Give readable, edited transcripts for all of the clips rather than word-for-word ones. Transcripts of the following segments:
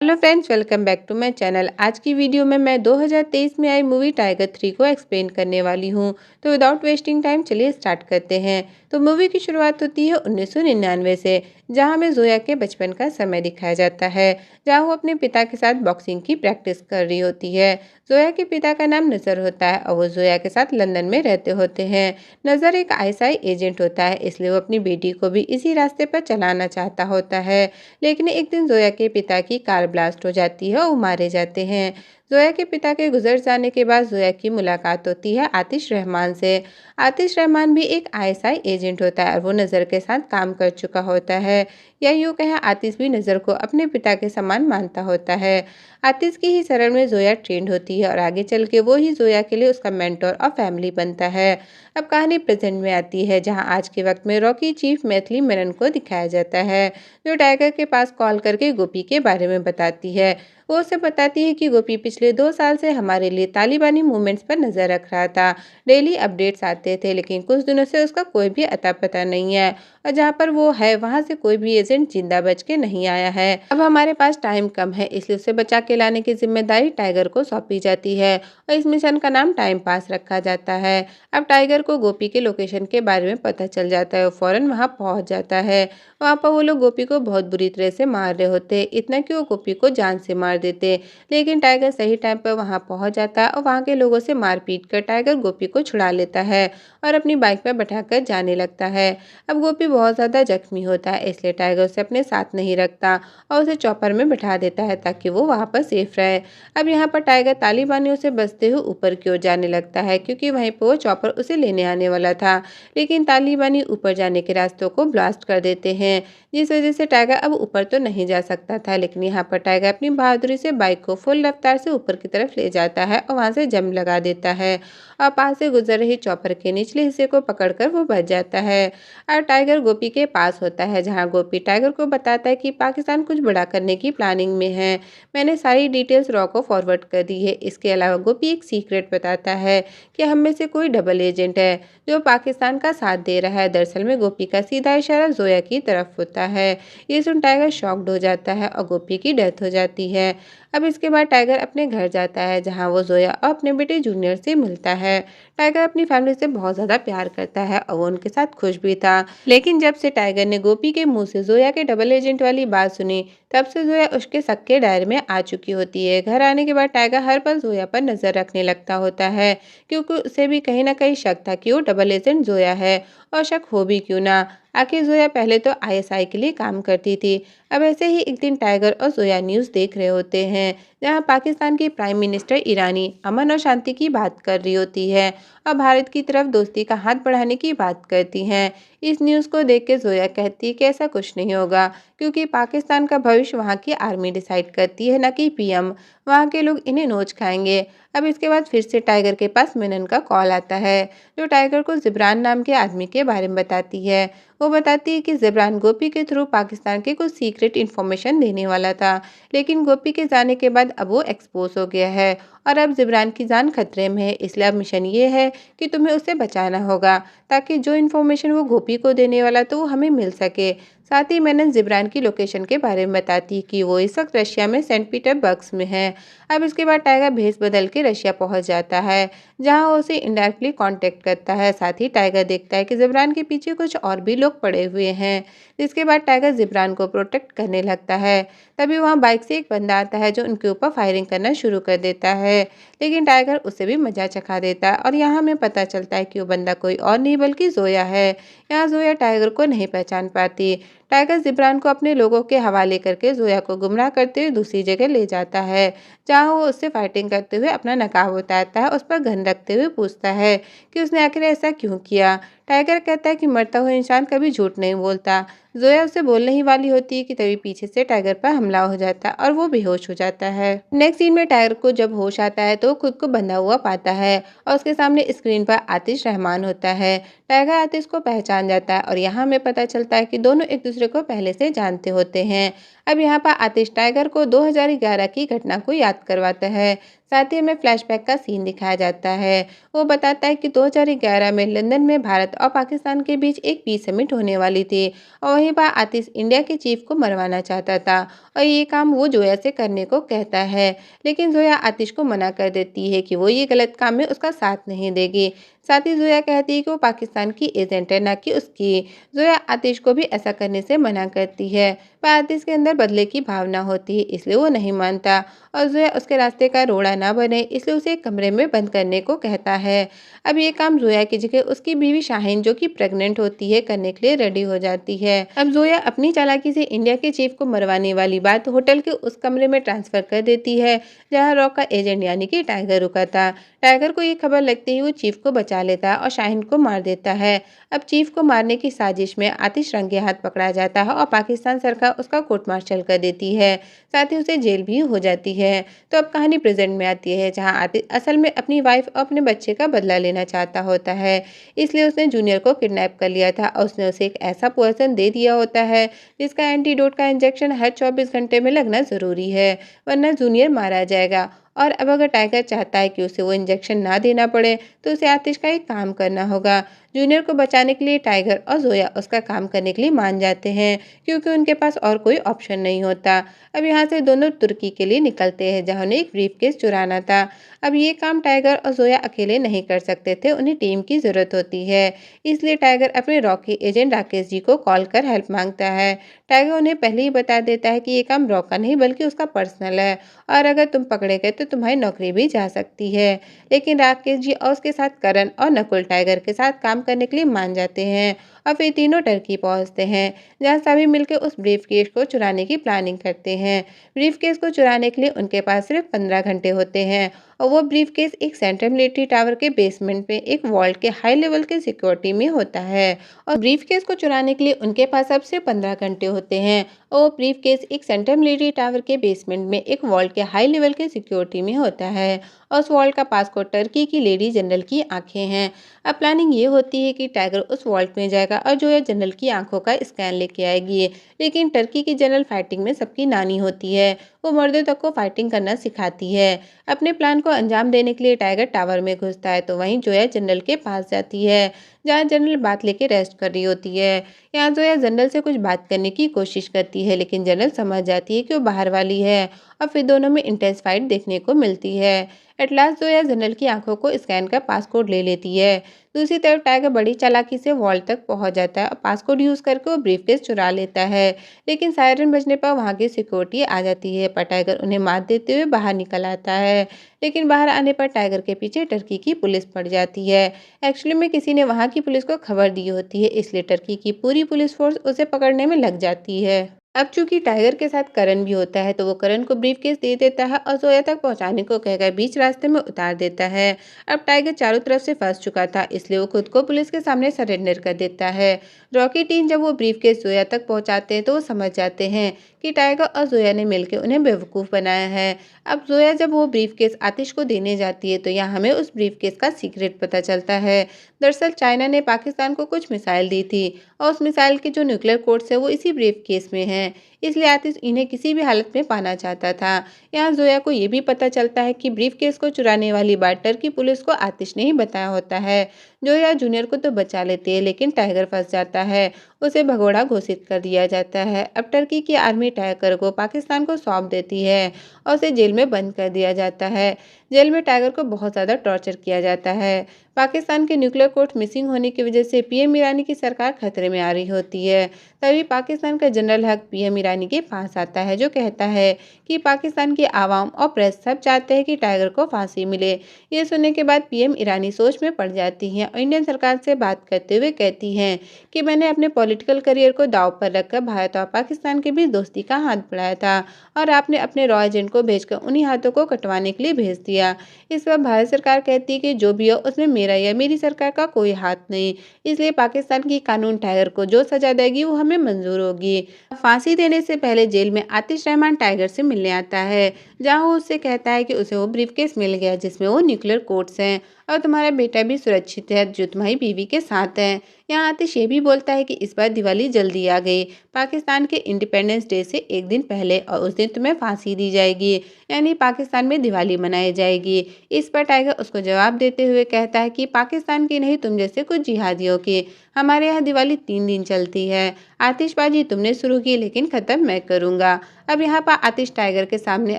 Hello friends, welcome back to my channel. आज की video में मैं 2023 में आई मूवी टाइगर 3 को एक्सप्लेन करने वाली हूं। तो विदाउट वेस्टिंग टाइम चलिए स्टार्ट करते हैं। तो मूवी की शुरुआत होती है 1999 से, जहां हमें जोया के बचपन का समय दिखाया जाता है, जहां वो अपने पिता के साथ बॉक्सिंग की प्रैक्टिस कर रही होती है। जोया के पिता का नाम नज़र होता है और वो जोया के साथ लंदन में रहते होते हैं। नज़र एक आईएसआई एजेंट होता है, इसलिए वो अपनी बेटी को भी इसी रास्ते पर चलाना चाहता होता है। लेकिन एक दिन जोया के पिता की कार ब्लास्ट हो जाती है और वो मारे जाते हैं। जोया के पिता के गुजर जाने के बाद जोया की मुलाकात होती है आतिश रहमान से। आतिश रहमान भी एक आईएसआई एजेंट होता है और वो नज़र के साथ काम कर चुका होता है। या यूँ कहें, आतिश भी नज़र को अपने पिता के समान मानता होता है। आतिश की ही शरण में जोया ट्रेंड होती है और आगे चल के वो ही जोया के लिए उसका मेंटर और फैमिली बनता है। अब कहानी प्रेजेंट में आती है, जहाँ आज के वक्त में रॉकी चीफ मैथिली मेनन को दिखाया जाता है, जो टाइगर के पास कॉल करके गोपी के बारे में बताती है। वो उसे बताती है कि गोपी पिछले 2 साल से हमारे लिए तालिबानी मूवमेंट्स पर नजर रख रहा था। डेली अपडेट्स आते थे, लेकिन कुछ दिनों से उसका कोई भी अता पता नहीं है और जहाँ पर वो है वहाँ से कोई भी एजेंट जिंदा बच के नहीं आया है। अब हमारे पास टाइम कम है, इसलिए उसे बचा के लाने की जिम्मेदारी टाइगर को सौंपी जाती है और इस मिशन का नाम टाइम पास रखा जाता है। अब टाइगर को गोपी के लोकेशन के बारे में पता चल जाता है और फौरन वहाँ पहुँच जाता है। वहाँ पर वो लोग गोपी को बहुत बुरी तरह से मार रहे होते, इतना कि वो गोपी को जान से मार देते। लेकिन टाइगर सही टाइम पर वहाँ पहुँच जाता है और वहाँ के लोगों से मारपीट कर टाइगर गोपी को छुड़ा लेता है और अपनी बाइक पर बैठाकर जाने लगता है। अब गोपी बहुत ज़्यादा जख्मी होता है, इसलिए टाइगर उसे अपने साथ नहीं रखता और उसे चॉपर में बैठा देता है ताकि वो वहाँ पर सेफ रहे। अब यहाँ पर टाइगर तालिबानियों से बचते हुए ऊपर की ओर जाने लगता है, क्योंकि वहीं पर वो चॉपर उसे लेने आने वाला था। लेकिन तालिबानी ऊपर जाने के रास्तों को ब्लास्ट कर देते हैं, जिस वजह से टाइगर अब ऊपर तो नहीं जा सकता था। लेकिन यहाँ पर टाइगर अपनी बहादुरी से बाइक को फुल रफ्तार से ऊपर की तरफ ले जाता है और वहाँ से जंप लगा देता है और पास से गुजर रही चॉपर के निचले हिस्से को पकड़कर वो बच जाता है। और टाइगर गोपी के पास होता है, जहाँ गोपी टाइगर को बताता है कि पाकिस्तान कुछ बड़ा करने की प्लानिंग में है। मैंने सारी डिटेल्स रॉ को फॉरवर्ड कर दी है। इसके अलावा गोपी एक सीक्रेट बताता है कि हम में से कोई डबल एजेंट है जो पाकिस्तान का साथ दे रहा है। दरअसल में गोपी का सीधा इशारा जोया की तरफ होता है। ये सुन टाइगर शॉक्ड हो जाता है और गोपी की डेथ हो जाती है। अब इसके बाद टाइगर अपने घर जाता है, जहां वो जोया और अपने बेटे जूनियर से मिलता है। टाइगर अपनी फैमिली से बहुत ज़्यादा प्यार करता है और वो उनके साथ खुश भी था। लेकिन जब से टाइगर ने गोपी के मुंह से जोया के डबल एजेंट वाली बात सुनी, तब से जोया उसके शक के दायरे में आ चुकी होती है। घर आने के बाद टाइगर हर पल जोया पर नजर रखने लगता होता है, क्योंकि उसे भी कहीं ना कहीं शक था कि वो डबल एजेंट जोया है। और शक हो भी क्यों ना, आखिर जोया पहले तो आईएसआई के लिए काम करती थी। अब ऐसे ही एक दिन टाइगर और जोया न्यूज़ देख रहे होते हैं, जहां पाकिस्तान की प्राइम मिनिस्टर ईरानी अमन और शांति की बात कर रही होती है और भारत की तरफ दोस्ती का हाथ बढ़ाने की बात करती हैं। इस न्यूज़ को देख के जोया कहती है कि ऐसा कुछ नहीं होगा, क्योंकि पाकिस्तान का भविष्य वहाँ की आर्मी डिसाइड करती है, न कि पीएम। वहाँ के लोग इन्हें नोच खाएंगे। अब इसके बाद फिर से टाइगर के पास मेनन का कॉल आता है, जो टाइगर को जिब्रान नाम के आदमी के बारे में बताती है। वो बताती है कि जिब्रान गोपी के थ्रू पाकिस्तान के कुछ सीक्रेट इन्फॉर्मेशन देने वाला था, लेकिन गोपी के जाने के बाद अब वो एक्सपोज हो गया है और अब जिब्रान की जान खतरे में है। इसलिए अब मिशन ये है कि तुम्हें उसे बचाना होगा, ताकि जो इन्फॉर्मेशन वो गोपी को देने वाला तो वो हमें मिल सके। साथ ही मैंने जिब्रान की लोकेशन के बारे में बताती कि वो इस वक्त रशिया में सेंट पीटर्सबर्ग में है। अब इसके बाद टाइगर भेस बदल के रशिया पहुंच जाता है, जहां वो उसे इनडायरेक्टली कांटेक्ट करता है। साथ ही टाइगर देखता है कि जिब्रान के पीछे कुछ और भी लोग पड़े हुए हैं, जिसके बाद टाइगर जिब्रान को प्रोटेक्ट करने लगता है। तभी वहां बाइक से एक बंदा आता है, जो उनके ऊपर फायरिंग करना शुरू कर देता है। लेकिन टाइगर उसे भी मजा चखा देता है और यहाँ हमें पता चलता है कि वो बंदा कोई और नहीं बल्कि जोया है। यहाँ जोया टाइगर को नहीं पहचान पाती। टाइगर जिब्रान को अपने लोगों के हवाले करके जोया को गुमराह करते हुए दूसरी जगह ले जाता है, जहाँ वो उससे फाइटिंग करते हुए अपना नकाब उतारता है, उस पर गन रखते हुए पूछता है कि उसने आखिर ऐसा क्यों किया। टाइगर कहता है कि मरता हुआ इंसान कभी झूठ नहीं बोलता। जोया उसे बोलने ही वाली होती है कि तभी पीछे से टाइगर पर हमला हो जाता है और वो बेहोश हो जाता है। नेक्स्ट सीन में टाइगर को जब होश आता है तो वो खुद को बंधा हुआ पाता है और उसके सामने स्क्रीन पर आतिश रहमान होता है। टाइगर आतिश को पहचान जाता है और यहाँ हमें पता चलता है कि दोनों एक दूसरे दूसरे को पहले से जानते होते हैं। अब यहाँ पर आतिश टाइगर को 2011 की घटना को याद करवाता है। साथ ही हमें फ्लैशबैक का सीन दिखाया जाता है। वो बताता है कि 2011 में लंदन में भारत और पाकिस्तान के बीच एक पीस समिट होने वाली थी और वहीं पर आतिश इंडिया के चीफ को मरवाना चाहता था और ये काम वो जोया से करने को कहता है। लेकिन जोया आतिश को मना कर देती है कि वो ये गलत काम में उसका साथ नहीं देगी। साथ ही जोया कहती है कि वो पाकिस्तान की एजेंट है, ना कि उसकी। जोया आतिश को भी ऐसा करने से मना करती है, पर आतिश के अंदर बदले की भावना होती है, इसलिए वो नहीं मानता और जोया उसके रास्ते का रोड़ा ना बने इसलिए उसे एक कमरे में बंद करने को कहता है। अब ये काम जोया की जगह उसकी बीवी शाहीन, जो कि प्रेग्नेंट होती है, करने के लिए रेडी हो जाती है। अब जोया अपनी चालाकी से इंडिया के चीफ को मरवाने वाली बात होटल के उस कमरे में ट्रांसफर कर देती है जहाँ रॉक का एजेंट यानी कि टाइगर रुका था। टाइगर को ये खबर लगते ही वो चीफ को बचा लेता है और शाहीन को मार देता है। अब चीफ को मारने की साजिश में आतिश रंगे हाथ पकड़ा जाता है और पाकिस्तान सरकार उसका कोर्ट मार्शल कर देती है। साथ ही उसे जेल भी हो जाती है। तो अब कहानी प्रेजेंट में आती है जहां आतिश असल में अपनी वाइफ और अपने बच्चे का बदला लेना चाहता होता है, इसलिए उसने जूनियर को किडनैप कर लिया था और उसने उसे एक ऐसा पॉइजन दे दिया होता है जिसका एंटीडोट का इंजेक्शन हर 24 घंटे में लगना जरूरी है, वरना जूनियर मारा जाएगा। और अब अगर टाइगर चाहता है कि उसे वो इंजेक्शन ना देना पड़े तो उसे आतिश का एक काम करना होगा। जूनियर को बचाने के लिए टाइगर और जोया उसका काम करने के लिए मान जाते हैं क्योंकि उनके पास और कोई ऑप्शन नहीं होता। अब यहाँ से दोनों तुर्की के लिए निकलते हैं जहाँ उन्हें एक ब्रीफकेस चुराना था। अब ये काम टाइगर और जोया अकेले नहीं कर सकते थे, उन्हें टीम की ज़रूरत होती है। इसलिए टाइगर अपने रॉकी एजेंट राकेश जी को कॉल कर हेल्प मांगता है। टाइगर उन्हें पहले ही बता देता है कि ये काम रॉक का नहीं बल्कि उसका पर्सनल है और अगर तुम पकड़े गए तो तुम्हारी नौकरी भी जा सकती है। लेकिन राकेश जी और उसके साथ करण और नकुल टाइगर के साथ काम करने के लिए मान जाते हैं और फिर तीनों टर्की पहुंचते हैं जहां सभी मिलकर उस ब्रीफकेस को चुराने की प्लानिंग करते हैं। ब्रीफकेस को चुराने के लिए उनके पास सिर्फ 15 घंटे होते हैं और वो ब्रीफकेस एक सेंट्रल मिलिट्री टावर के बेसमेंट में एक वॉल्ट के हाई लेवल के सिक्योरिटी में होता है और ब्रीफकेस को चुराने के लिए उनके पास अब सिर्फ 15 घंटे होते हैं और वो ब्रीफकेस एक सेंट्रल मिलिट्री टावर के बेसमेंट में एक वॉल्ट के हाई लेवल के सिक्योरिटी में होता है और उस वॉल्ट का पासकोड टर्की की लेडी जनरल की आंखें हैं। अब प्लानिंग ये होती है कि टाइगर उस वॉल्ट में जाएगा और जो है जनरल की आंखों का स्कैन लेके आएगी। लेकिन टर्की की जनरल फाइटिंग में सबकी नानी होती है, वो मर्दों तक को फाइटिंग करना सिखाती है। अपने प्लान को अंजाम देने के लिए टाइगर टावर में घुसता है तो वहीं जोया जनरल के पास जाती है जहाँ जनरल बात लेके रेस्ट कर रही होती है। यहाँ जोया जनरल से कुछ बात करने की कोशिश करती है लेकिन जनरल समझ जाती है कि वो बाहर वाली है और फिर दोनों में इंटेंस फाइट देखने को मिलती है। एट लास्ट जोया जनरल की आंखों को स्कैन कर पासकोड ले लेती है। दूसरी तरफ टाइगर बड़ी चालाकी से वॉल तक पहुंच जाता है और पासकोड यूज करके वो ब्रीफकेस चुरा लेता है। लेकिन सायरन बजने पर वहां की सिक्योरिटी आ जाती है पर टाइगर उन्हें मात देते हुए बाहर निकल आता है। लेकिन बाहर आने पर टाइगर के पीछे टर्की की पुलिस पड़ जाती है। एक्चुअली में किसी ने वहां की पुलिस को खबर दी होती है, इसलिए टर्की की पूरी पुलिस फोर्स उसे पकड़ने में लग जाती है। अब चूंकि टाइगर के साथ करण भी होता है तो वो करण को ब्रीफकेस दे देता है और जोया तक पहुंचाने को कहकर बीच रास्ते में उतार देता है। अब टाइगर चारों तरफ से फंस चुका था इसलिए वो खुद को पुलिस के सामने सरेंडर कर देता है। रॉकी टीम जब वो ब्रीफकेस जोया तक पहुंचाते हैं तो वो समझ जाते हैं कि टाइगर और जोया ने मिलकर उन्हें बेवकूफ़ बनाया है। अब जोया जब वो ब्रीफकेस आतिश को देने जाती है तो यहाँ हमें उस ब्रीफकेस का सीक्रेट पता चलता है। दरअसल चाइना ने पाकिस्तान को कुछ मिसाइल दी थी और उस मिसाइल के जो न्यूक्लियर कोड्स है वो इसी ब्रीफकेस में है, इसलिए आतिश इन्हें किसी भी हालत में पाना चाहता था। यहाँ जोया को ये भी पता चलता है कि ब्रीफकेस को चुराने वाली बात टर्की पुलिस को आतिश ने ही बताया होता है। जोया जूनियर को तो बचा लेती है लेकिन टाइगर फंस जाता है, उसे भगोड़ा घोषित कर दिया जाता है। अब टर्की की आर्मी टाइगर को पाकिस्तान को सौंप देती है और उसे जेल में बंद कर दिया जाता है। जेल में टाइगर को बहुत ज़्यादा टॉर्चर किया जाता है। पाकिस्तान के न्यूक्लियर कोड मिसिंग होने की वजह से पीएम ईरानी की सरकार खतरे में आ रही होती है। तभी पाकिस्तान का जनरल हक पीएम ईरानी के पास आता है जो कहता है कि पाकिस्तान की आवाम और प्रेस सब चाहते हैं कि टाइगर को फांसी मिले। ये सुनने के बाद पीएम ईरानी सोच में पड़ जाती हैं और इंडियन सरकार से बात करते हुए कहती हैं कि मैंने अपने पॉलिटिकल करियर को दांव पर रखकर भारत और पाकिस्तान के बीच दोस्ती का हाथ बढ़ाया था और आपने अपने रॉ एजेंट को भेजकर उन्हीं हाथों को कटवाने के लिए भेज दिया। इस पर भारत सरकार कहती है कि जो भी हो उसमें मेरा या मेरी सरकार का कोई हाथ नहीं, इसलिए पाकिस्तान की कानून टाइगर को जो सजा देगी वो हमें मंजूर होगी। फांसी देने से पहले जेल में आतिश रहमान टाइगर से मिलने आता है जहां वो उससे कहता है कि उसे वो ब्रीफकेस मिल गया जिसमें वो न्यूक्लियर कोड्स हैं और तुम्हारा बेटा भी सुरक्षित है जो तुम्हारी बीवी के साथ है। यहाँ आतिश ये भी बोलता है कि इस बार दिवाली जल्दी आ गई, पाकिस्तान के इंडिपेंडेंस डे से एक दिन पहले, और उस दिन तुम्हें फांसी दी जाएगी, यानी पाकिस्तान में दिवाली मनाई जाएगी। इस पर टाइगर उसको जवाब देते हुए कहता है कि पाकिस्तान की नहीं, तुम जैसे कुछ जिहादियों की। हमारे यहाँ दिवाली 3 दिन चलती है। आतिशबाजी तुमने शुरू की, लेकिन ख़त्म मैं करूँगा। अब यहाँ पर आतिश टाइगर के सामने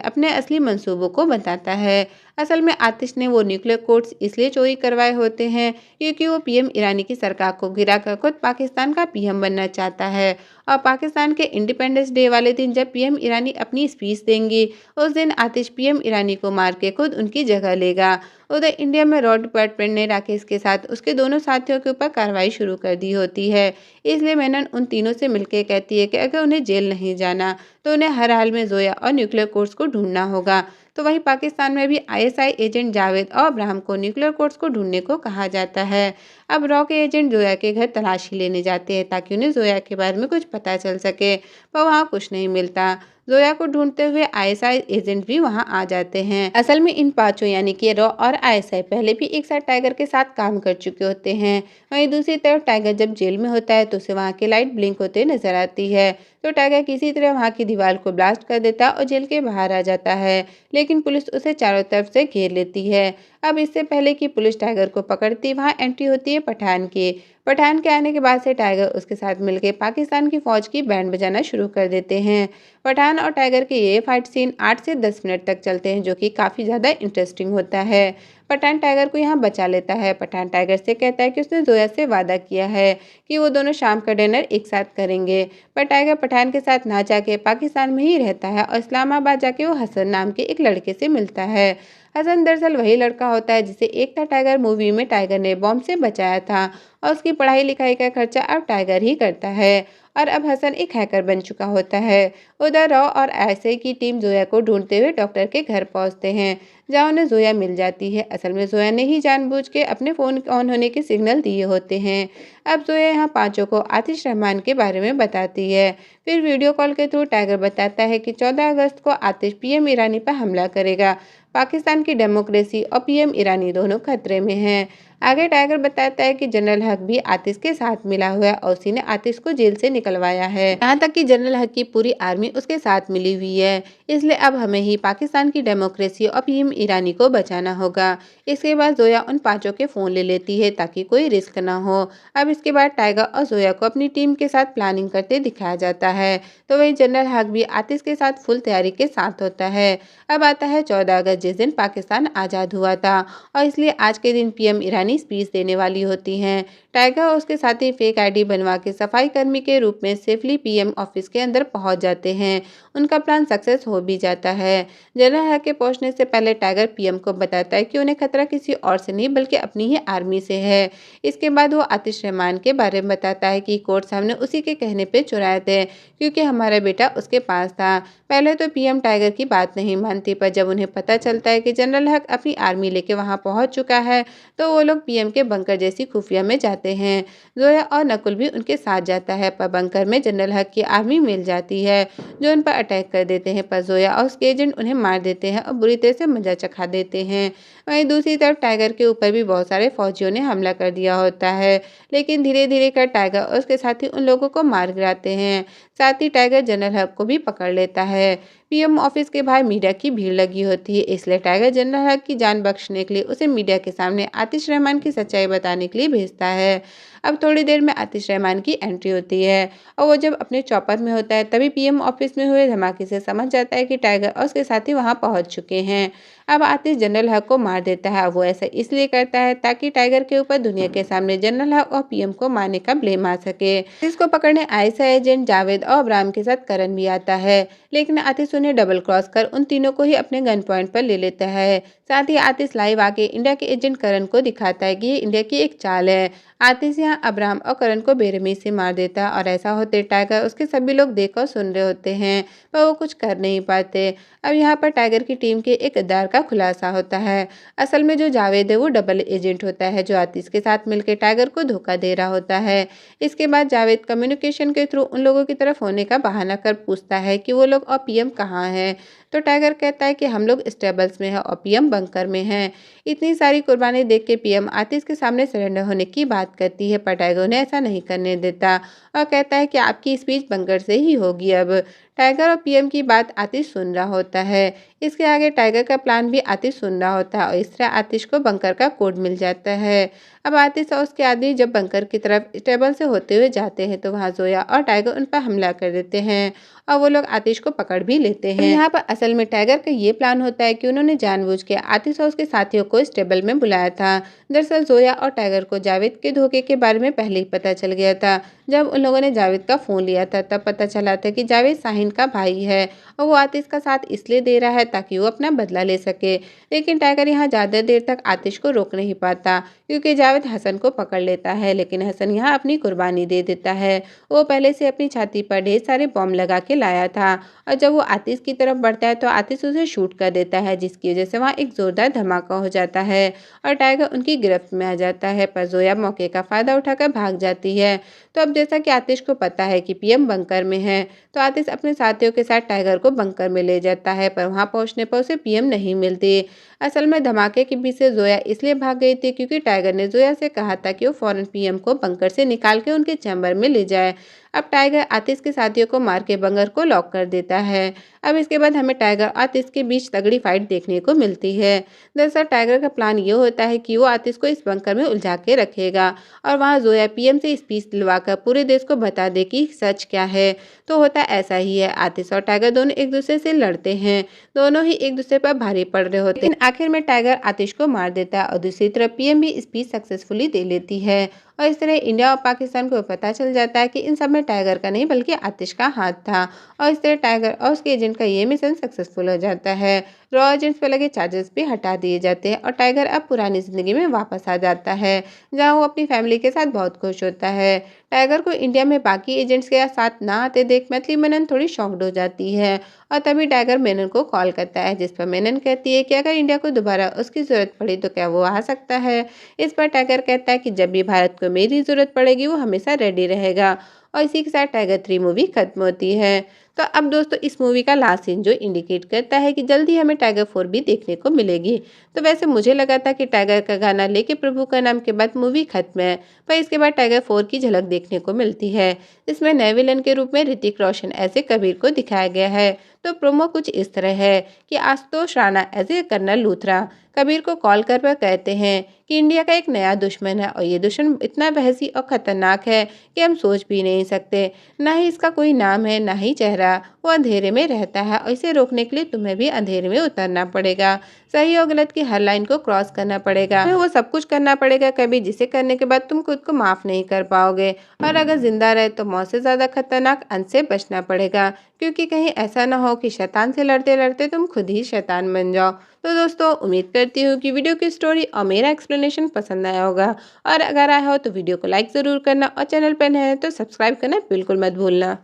अपने असली मंसूबों को बताता है। असल में आतिश ने वो न्यूक्लियर कोड्स इसलिए चोरी करवाए होते हैं क्योंकि वो पीएम ईरानी की सरकार को गिराकर खुद पाकिस्तान का पीएम बनना चाहता है। और पाकिस्तान के इंडिपेंडेंस डे वाले दिन जब पीएम ईरानी अपनी स्पीच देंगी, उस दिन आतिश पीएम ईरानी को मार के खुद उनकी जगह लेगा। उधर इंडिया में रॉ डिपार्टमेंट ने राकेश के साथ उसके दोनों साथियों के ऊपर कार्रवाई शुरू कर दी होती है। इसलिए मेनन उन तीनों से मिलकर कहती है कि अगर उन्हें जेल नहीं जाना तो उन्हें हर हाल में जोया और न्यूक्लियर कोड्स को ढूंढना होगा। तो वहीं पाकिस्तान में भी आईएसआई एजेंट जावेद और अब्राहम को न्यूक्लियर कोड्स को ढूंढने को कहा जाता है। अब रॉ के एजेंट जोया के घर तलाशी लेने जाते हैं ताकि उन्हें जोया के बारे में कुछ पता चल सके, पर वहाँ कुछ नहीं मिलता। जोया को ढूंढते हुए आईएसआई एजेंट भी वहां आ जाते हैं। असल में इन पांचों यानी कि रॉ और आईएसआई पहले भी एक साथ टाइगर के साथ काम कर चुके होते हैं। वहीं दूसरी तरफ टाइगर जब जेल में होता है तो उसे वहां की लाइट ब्लिंक होते नजर आती है, तो टाइगर किसी तरह वहां की दीवार को ब्लास्ट कर देता और जेल के बाहर आ जाता है, लेकिन पुलिस उसे चारों तरफ से घेर लेती है। अब इससे पहले कि पुलिस टाइगर को पकड़ती, वहां एंट्री होती है पठान की। पठान के आने के बाद से टाइगर उसके साथ मिलकर पाकिस्तान की फौज की बैंड बजाना शुरू कर देते हैं। पठान और टाइगर के ये फाइट सीन 8 से 10 मिनट तक चलते हैं, जो कि काफ़ी ज़्यादा इंटरेस्टिंग होता है। पठान टाइगर को यहाँ बचा लेता है। पठान टाइगर से कहता है कि उसने जोया से वादा किया है कि वो दोनों शाम का डिनर एक साथ करेंगे, पर टाइगर पठान के साथ ना जाके पाकिस्तान में ही रहता है और इस्लामाबाद जाके वो हसन नाम के एक लड़के से मिलता है। हसन दरअसल वही लड़का होता है जिसे एक था टाइगर मूवी में टाइगर ने बॉम्ब से बचाया था, और उसकी पढ़ाई लिखाई का खर्चा अब टाइगर ही करता है। और अब हसन एक हैकर बन चुका होता है। उधर रॉ और ऐसे की टीम जोया को ढूंढते हुए डॉक्टर के घर पहुंचते हैं, जहां उन्हें जोया मिल जाती है। असल में जोया ने ही जानबूझ के अपने फ़ोन ऑन होने के सिग्नल दिए होते हैं। अब जोया यहाँ पांचों को आतिश रहमान के बारे में बताती है। फिर वीडियो कॉल के थ्रू टाइगर बताता है कि 14 अगस्त को आतिश पीएम ईरानी पर हमला करेगा। पाकिस्तान की डेमोक्रेसी और पीएम ईरानी दोनों खतरे में हैं। आगे टाइगर बताता है कि जनरल हक भी आतिश के साथ मिला हुआ है और उसी ने आतिश को जेल से निकलवाया है। यहाँ तक कि जनरल हक की पूरी आर्मी उसके साथ मिली हुई है। इसलिए अब हमें ही पाकिस्तान की डेमोक्रेसी और पीएम ईरानी को बचाना होगा। इसके बाद जोया उन पांचों के फ़ोन ले लेती है ताकि कोई रिस्क ना हो। अब इसके बाद टाइगर और जोया को अपनी टीम के साथ प्लानिंग करते दिखाया जाता है। तो वही जनरल हक भी आतिश के साथ फुल तैयारी के साथ होता है। अब आता है 14 अगस्त, जिस दिन पाकिस्तान आज़ाद हुआ था, और इसलिए आज के दिन पीएम ईरानी स्पीच देने वाली होती हैं। टाइगर और उसके साथी फेक आईडी बनवा के सफाई कर्मी के रूप में सेफली पीएम ऑफिस के अंदर पहुंच जाते हैं। उनका प्लान सक्सेस हो भी जाता है। जनरल हक के पहुंचने से पहले टाइगर पीएम को बताता है कि उन्हें खतरा किसी और से नहीं बल्कि अपनी ही आर्मी से है। इसके बाद वो आतिश रहमान के बारे में बताता है कि कोड्स हमने उसी के कहने पे चुराए थे क्योंकि हमारा बेटा उसके पास था। पहले तो पीएम टाइगर की बात नहीं मानती, पर जब उन्हें पता चलता है कि जनरल हक अपनी आर्मी लेके वहां पहुंच चुका है तो वो लोग पीएम के बंकर जैसी खुफिया में जाते हैं। जोया और नकुल भी उनके साथ जाता है, पर बंकर में जनरल हक की आर्मी मिल जाती है जो उन पर अटैक कर देते हैं, पर जोया और उसके एजेंट उन्हें मार देते हैं और बुरी तरह से मजा चखा देते हैं। वहीं दूसरी तरफ टाइगर के ऊपर भी बहुत सारे फौजियों ने हमला कर दिया होता है, लेकिन धीरे धीरे कर टाइगर और उसके साथी उन लोगों को मार गिराते हैं। साथ ही टाइगर जनरल हक को भी पकड़ लेता है। पीएम ऑफिस के बाहर मीडिया की भीड़ लगी होती है, इसलिए टाइगर जनरल हक की जान बख्शने के लिए उसे मीडिया के सामने आतिश रहमान की सच्चाई बताने के लिए भेजता है। अब थोड़ी देर में आतिश रहमान की एंट्री होती है और वो जब अपने चॉपर में होता है तभी पीएम ऑफिस में हुए धमाके से समझ जाता है कि टाइगर और उसके साथी वहां पहुंच चुके हैं। अब आतिश जनरल हक को मार देता है। वो ऐसा इसलिए करता है ताकि टाइगर के ऊपर दुनिया के सामने जनरल हक और पीएम को मारने का ब्लेम आ सके। इसको पकड़ने आईएसआई एजेंट जावेद और अब्राहम के साथ करण भी आता है, लेकिन आतिश उन्हें डबल क्रॉस कर उन तीनों को ही अपने गन पॉइंट पर ले लेता है। साथ ही आतिश लाइव आके इंडिया के एजेंट करण को दिखाता है कि ये इंडिया की एक चाल है। आतिश यहाँ अब्राहम और करण को बेरहमी से मार देता है और ऐसा होते टाइगर उसके सभी लोग देख और सुन रहे होते हैं, पर वो कुछ कर नहीं पाते। अब यहाँ पर टाइगर की टीम के एक गद्दार का खुलासा होता है। असल में जो जावेद है वो डबल एजेंट होता है जो आतिश के साथ मिलकर टाइगर को धोखा दे रहा होता है। इसके बाद जावेद कम्युनिकेशन के थ्रू उन लोगों की तरफ होने का बहाना कर पूछता है कि वो लोग और पीएम कहाँ हैं। तो टाइगर कहता है कि हम लोग स्टेबल्स में हैं और पीएम बंकर में हैं। इतनी सारी कुर्बानी देख के पीएम आतिश के सामने सरेंडर होने की बात करती है, पर टाइगर उन्हें ऐसा नहीं करने देता और कहता है कि आपकी स्पीच बंकर से ही होगी अब। टाइगर और पीएम की बात आतिश सुन रहा होता है। इसके आगे टाइगर का प्लान भी आतिश सुन रहा होता है और इस तरह आतिश को बंकर का कोड मिल जाता है। अब आतिश और उसके आदमी जब बंकर की तरफ स्टेबल से होते हुए जाते हैं तो वहाँ जोया और टाइगर उन पर हमला कर देते हैं और वो लोग आतिश को पकड़ भी लेते हैं। यहाँ पर असल में टाइगर का ये प्लान होता है कि उन्होंने जानबूझ के आतिश और उसके साथियों को स्टेबल में बुलाया था। दरअसल जोया और टाइगर को जावेद के धोखे के बारे में पहले ही पता चल गया था। जब उन लोगों ने जावेद का फ़ोन लिया था तब पता चला था कि जावेद शाहीन का भाई है और वो आतिश का साथ इसलिए दे रहा है ताकि वो अपना बदला ले सके। लेकिन टाइगर यहाँ ज़्यादा देर तक आतिश को रोक नहीं पाता क्योंकि जावेद हसन को पकड़ लेता है, लेकिन हसन यहाँ अपनी कुर्बानी दे देता है। वो पहले से अपनी छाती पर ढेर सारे बॉम्ब लगा के लाया था और जब वो आतिश की तरफ बढ़ता है तो आतिश उसे शूट कर देता है, जिसकी वजह से वहाँ एक जोरदार धमाका हो जाता है और टाइगर उनकी गिरफ्त में आ जाता है। पर जोया मौके का फायदा उठाकर भाग जाती है। तो अब जैसा कि आतिश को पता है कि पीएम बंकर में है तो आतिश अपने साथियों के साथ टाइगर को बंकर में ले जाता है, पर वहां पहुंचने पर उसे पीएम नहीं मिलती। असल में धमाके के बीच से जोया इसलिए भाग गई थी क्योंकि टाइगर ने जोया से कहा था कि वो फौरन पीएम को बंकर से निकाल के उनके चैम्बर में ले जाए। अब टाइगर आतिश के साथियों को मार के बंकर को लॉक कर देता है। अब इसके बाद हमें टाइगर और आतिश के बीच तगड़ी फाइट देखने को मिलती है। दरअसल टाइगर का प्लान ये होता है कि वो आतिश को इस बंकर में उलझा के रखेगा और वहाँ जोया पीएम से स्पीच दिलवाकर पूरे देश को बता दे कि सच क्या है। तो होता ऐसा ही है, आतिश और टाइगर दोनों एक दूसरे से लड़ते हैं। दोनों ही एक दूसरे पर भारी पड़ रहे होते हैं, लेकिन आखिर में टाइगर आतिश को मार देता है और दूसरी तरफ पीएम भी स्पीच सक्सेसफुली दे लेती है। और इस तरह इंडिया और पाकिस्तान को पता चल जाता है कि इन सब में टाइगर का नहीं बल्कि आतिश का हाथ था और इस तरह टाइगर और उसके एजेंट का ये मिशन सक्सेसफुल हो जाता है। रॉ एजेंट्स पर लगे चार्जेस भी हटा दिए जाते हैं और टाइगर अब पुरानी जिंदगी में वापस आ जाता है, जहाँ वो अपनी फैमिली के साथ बहुत खुश होता है। टाइगर को इंडिया में बाकी एजेंट्स के साथ ना आते देख मैथिली मेनन थोड़ी शॉक्ड हो जाती है और तभी टाइगर मेनन को कॉल करता है, जिस पर मेनन कहती है कि अगर इंडिया को दोबारा उसकी ज़रूरत पड़ी तो क्या वो आ सकता है। इस पर टाइगर कहता है कि जब भी भारत को मेरी ज़रूरत पड़ेगी वो हमेशा रेडी रहेगा। और इसी के साथ टाइगर 3 मूवी खत्म होती है। तो अब दोस्तों इस मूवी का लास्ट सीन जो इंडिकेट करता है कि जल्दी हमें टाइगर 4 भी देखने को मिलेगी। तो वैसे मुझे लगा था कि टाइगर का गाना लेके प्रभु का नाम के बाद मूवी खत्म है, पर इसके बाद टाइगर 4 की झलक देखने को मिलती है। इसमें नए विलन के रूप में ऋतिक रोशन ऐसे कबीर को दिखाया गया है। तो प्रोमो कुछ इस तरह है कि आशुतोष राणा ऐसे कर्नल लूथरा कबीर को कॉल कर वह कहते हैं कि इंडिया का एक नया दुश्मन है और ये दुश्मन इतना बहसी और खतरनाक है कि हम सोच भी नहीं सकते। ना ही इसका कोई नाम है ना ही चेहरा, वो अंधेरे में रहता है और इसे रोकने के लिए तुम्हें भी अंधेरे में उतरना पड़ेगा। सही और गलत की हर लाइन को क्रॉस करना पड़ेगा, तुम्हें वो सब कुछ करना पड़ेगा कभी जिसे करने के बाद तुम खुद को माफ नहीं कर पाओगे, और अगर जिंदा रहे तो मौत से ज्यादा खतरनाक अंत से बचना पड़ेगा, क्योंकि कहीं ऐसा ना हो कि शैतान से लड़ते लड़ते तुम खुद ही शैतान बन जाओ। तो दोस्तों उम्मीद करती हूँ कि वीडियो की स्टोरी और मेरा एक्सप्लेनेशन पसंद आया होगा, और अगर आया हो तो वीडियो को लाइक ज़रूर करना और चैनल पर नए हैं तो सब्सक्राइब करना बिल्कुल मत भूलना।